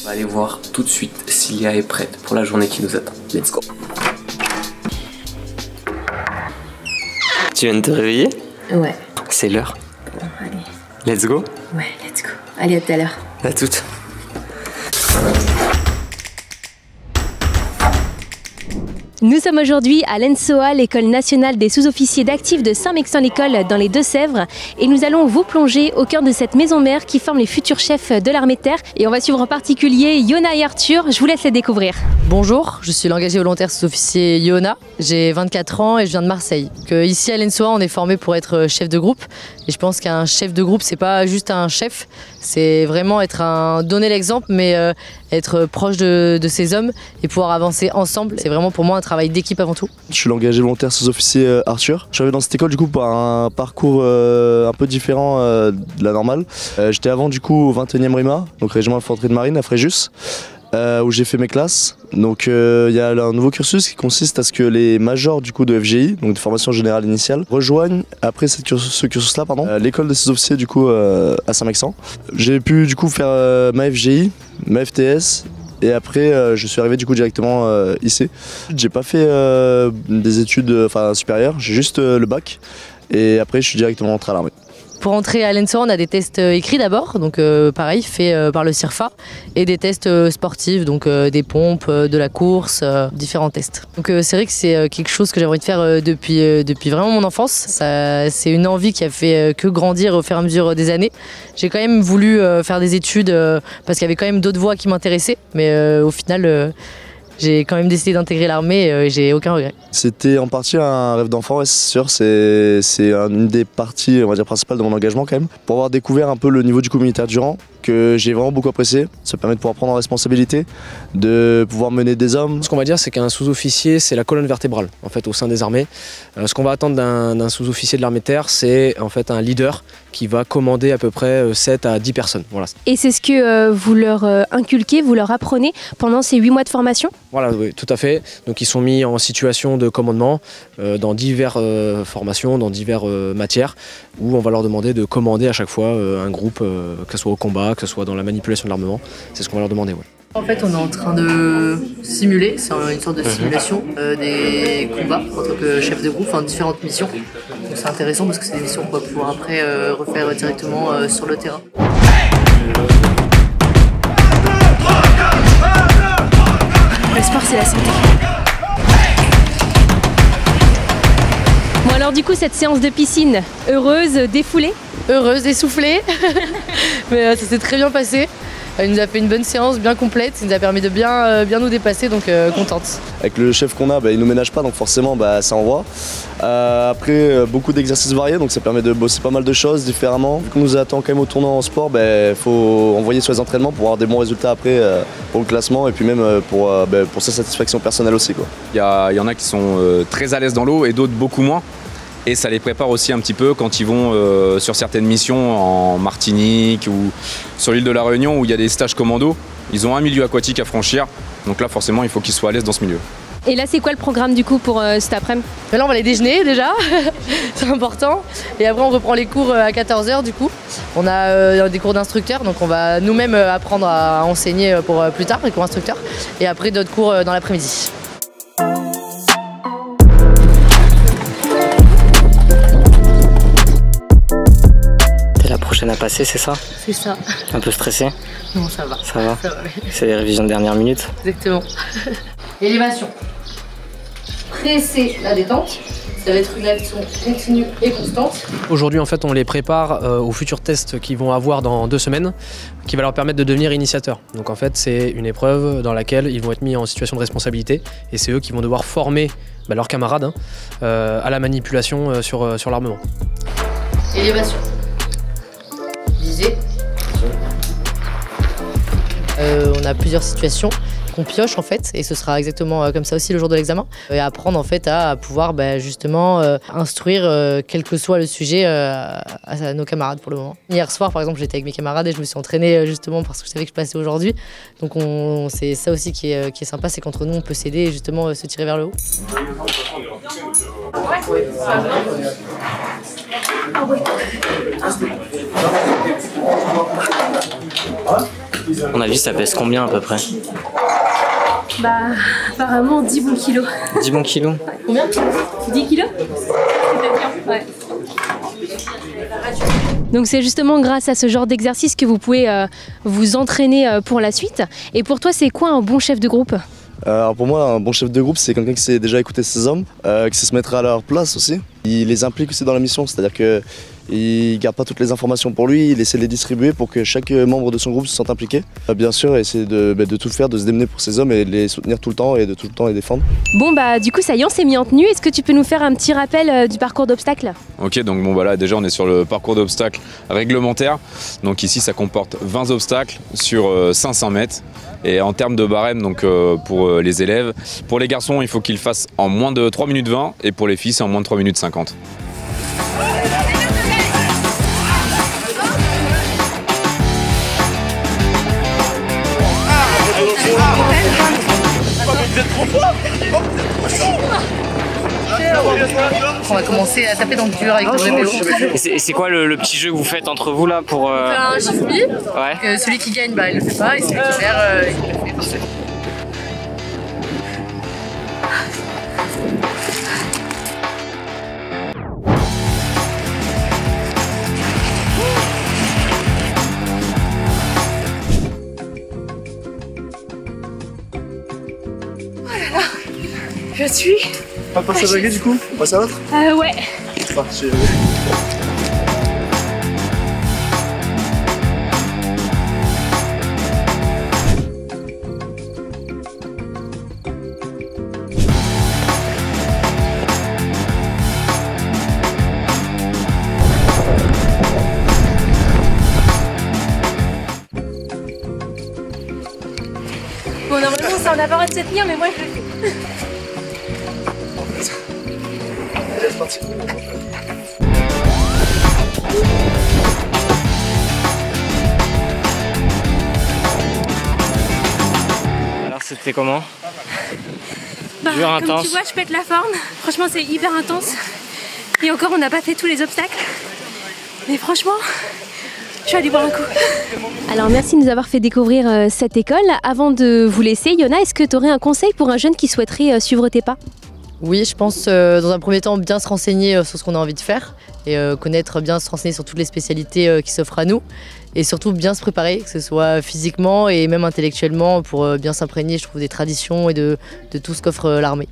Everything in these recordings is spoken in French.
On va aller voir tout de suite si Léa est prête pour la journée qui nous attend. Let's go. Tu viens de te réveiller? Ouais. C'est l'heure. Bon, allez. Let's go? Ouais, let's go. Allez, à tout à l'heure. À toutes. Nous sommes aujourd'hui à l'ENSOA, l'école nationale des sous-officiers d'actifs de Saint-Mexan-l'École dans les Deux-Sèvres. Et nous allons vous plonger au cœur de cette maison mère qui forme les futurs chefs de l'armée de terre. Et on va suivre en particulier Yona et Arthur. Je vous laisse les découvrir. Bonjour, je suis l'engagé volontaire sous-officier Yona. J'ai 24 ans et je viens de Marseille. Ici à l'ENSOA, on est formé pour être chef de groupe. Et je pense qu'un chef de groupe, c'est pas juste un chef, c'est vraiment donner l'exemple, mais être proche de ces hommes et pouvoir avancer ensemble. C'est vraiment pour moi un travail d'équipe avant tout. Je suis l'engagé volontaire sous-officier Arthur. Je suis arrivé dans cette école du coup par un parcours un peu différent de la normale. J'étais avant du coup au 21e RIMA, donc régiment d'infanterie de marine à Fréjus. Où j'ai fait mes classes. Donc il y a un nouveau cursus qui consiste à ce que les majors du coup de FGI, donc de formation générale initiale, rejoignent après ce cursus-là l'école de ces officiers du coup à Saint-Mexan. J'ai pu du coup faire ma FGI, ma FTS. Et après, je suis arrivé du coup directement ici. J'ai pas fait des études supérieures, j'ai juste le bac. Et après, je suis directement entré à l'armée. Pour entrer à l'ENSOA, on a des tests écrits d'abord, donc pareil, fait par le CIRFA, et des tests sportifs, donc des pompes, de la course, différents tests. Donc c'est vrai que c'est quelque chose que j'ai envie de faire depuis vraiment mon enfance. C'est une envie qui a fait que grandir au fur et à mesure des années. J'ai quand même voulu faire des études parce qu'il y avait quand même d'autres voies qui m'intéressaient, mais au final... j'ai quand même décidé d'intégrer l'armée et j'ai aucun regret. C'était en partie un rêve d'enfant, ouais, c'est sûr. C'est une des parties, on va dire, principales de mon engagement quand même. Pour avoir découvert un peu le niveau du coup militaire du rang, que j'ai vraiment beaucoup apprécié. Ça permet de pouvoir prendre en responsabilité, de pouvoir mener des hommes. Ce qu'on va dire, c'est qu'un sous-officier, c'est la colonne vertébrale en fait, au sein des armées. Ce qu'on va attendre d'un sous-officier de l'armée de terre, c'est en fait un leader qui va commander à peu près 7 à 10 personnes. Voilà. Et c'est ce que vous leur inculquez, vous leur apprenez pendant ces 8 mois de formation? Voilà, oui, tout à fait. Donc ils sont mis en situation de commandement dans diverses formations, dans diverses matières, où on va leur demander de commander à chaque fois un groupe, que ce soit au combat, que ce soit dans la manipulation de l'armement. C'est ce qu'on va leur demander. Ouais. En fait, on est en train de simuler, c'est une sorte de simulation des combats en tant que chef de groupe, différentes missions. C'est intéressant parce que c'est des missions qu'on va pouvoir après refaire directement sur le terrain. Le sport, c'est la santé. Bon alors du coup, cette séance de piscine, heureuse, défoulée? Heureuse, essoufflée, mais ça s'est très bien passé. Il nous a fait une bonne séance bien complète, il nous a permis de bien nous dépasser, donc contente. Avec le chef qu'on a, il nous ménage pas, donc forcément ça envoie. Après, beaucoup d'exercices variés, donc ça permet de bosser pas mal de choses différemment. Vu qu'on nous attend quand même au tournant en sport, faut envoyer sur les entraînements pour avoir des bons résultats après pour le classement et puis même pour sa satisfaction personnelle aussi, quoi. Il y en a qui sont très à l'aise dans l'eau et d'autres beaucoup moins. Et ça les prépare aussi un petit peu quand ils vont sur certaines missions en Martinique ou sur l'île de la Réunion où il y a des stages commando. Ils ont un milieu aquatique à franchir, donc là forcément il faut qu'ils soient à l'aise dans ce milieu. Et là c'est quoi le programme du coup pour cet après-midi? Là on va aller déjeuner déjà, c'est important. Et après on reprend les cours à 14 h du coup. On a des cours d'instructeurs, donc on va nous-mêmes apprendre à enseigner pour plus tard, les cours instructeurs. Et après d'autres cours dans l'après-midi. Prochaine à passer, c'est ça? C'est ça. Un peu stressé? Non, ça va. Ça va? Ça va, oui. C'est les révisions de dernière minute? Exactement. Élévation. Presser la détente. Ça va être une action continue et constante. Aujourd'hui, en fait, on les prépare aux futurs tests qu'ils vont avoir dans 2 semaines, qui va leur permettre de devenir initiateurs. Donc en fait, c'est une épreuve dans laquelle ils vont être mis en situation de responsabilité et c'est eux qui vont devoir former leurs camarades à la manipulation sur l'armement. Élévation. On a plusieurs situations qu'on pioche en fait et ce sera exactement comme ça aussi le jour de l'examen et apprendre en fait à pouvoir justement instruire quel que soit le sujet à nos camarades pour le moment. Hier soir par exemple j'étais avec mes camarades et je me suis entraînée justement parce que je savais que je passais aujourd'hui, donc c'est ça aussi qui est sympa, c'est qu'entre nous on peut s'aider et justement se tirer vers le haut. On a vu, ça pèse combien à peu près? Bah, apparemment 10 bons kilos. 10 bons kilos. Combien? 10 kilos? Ouais. Donc c'est justement grâce à ce genre d'exercice que vous pouvez vous entraîner pour la suite. Et pour toi, c'est quoi un bon chef de groupe? Alors pour moi, un bon chef de groupe, c'est quelqu'un qui sait déjà écouter ses hommes, qui sait se mettre à leur place aussi. Il les implique aussi dans la mission, c'est-à-dire qu'il ne garde pas toutes les informations pour lui, il essaie de les distribuer pour que chaque membre de son groupe se sente impliqué. Bien sûr, essayer de tout faire, de se démener pour ses hommes et de les soutenir tout le temps et de tout le temps les défendre. Bon bah du coup ça y est, on s'est mis en tenue. Est-ce que tu peux nous faire un petit rappel du parcours d'obstacles? Ok, donc bon voilà, déjà on est sur le parcours d'obstacles réglementaire. Donc ici ça comporte 20 obstacles sur 500 mètres. Et en termes de barème, donc pour les élèves, pour les garçons il faut qu'ils fassent en moins de 3 minutes 20 et pour les filles c'est en moins de 3 minutes 50. On va commencer à taper dans le dur avec le vélo. Et c'est quoi le petit jeu que vous faites entre vous là pour... On fait un chiffouille. Ouais. Celui qui gagne, bah, il le fait pas, et celui qui perd, il le fait. Je suis. On va passer à la du coup? On passe à l'autre? Ouais. C'est parti. Bon, normalement, ça en a pas le droit de se tenir, mais moi je le fais. Allez, c'est parti. Alors c'était comment? Bah, Dur, comme intense. tu vois, je pète la forme. Franchement, c'est hyper intense. Et encore, on n'a pas fait tous les obstacles. Mais franchement, je vais aller boire un coup. Alors merci de nous avoir fait découvrir cette école. Avant de vous laisser, Yona, est-ce que tu aurais un conseil pour un jeune qui souhaiterait suivre tes pas? Oui, je pense dans un premier temps bien se renseigner sur ce qu'on a envie de faire et connaître, bien se renseigner sur toutes les spécialités qui s'offrent à nous et surtout bien se préparer, que ce soit physiquement et même intellectuellement pour bien s'imprégner, je trouve, des traditions et de tout ce qu'offre l'armée.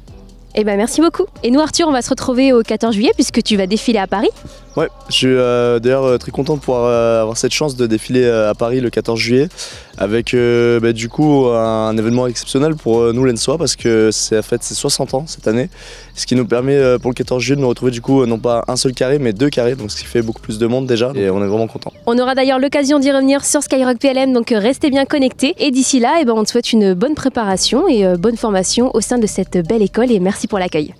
Eh ben merci beaucoup. Et nous Arthur, on va se retrouver au 14 juillet puisque tu vas défiler à Paris. Ouais, je suis d'ailleurs très content de pouvoir avoir cette chance de défiler à Paris le 14 juillet avec du coup un événement exceptionnel pour nous l'ENSOA parce que c'est fête ses 60 ans cette année, ce qui nous permet pour le 14 juillet de nous retrouver du coup non pas un seul carré mais 2 carrés, donc ce qui fait beaucoup plus de monde déjà et on est vraiment content. On aura d'ailleurs l'occasion d'y revenir sur Skyrock PLM, donc restez bien connectés. Et d'ici là, on te souhaite une bonne préparation et bonne formation au sein de cette belle école et merci pour l'accueil.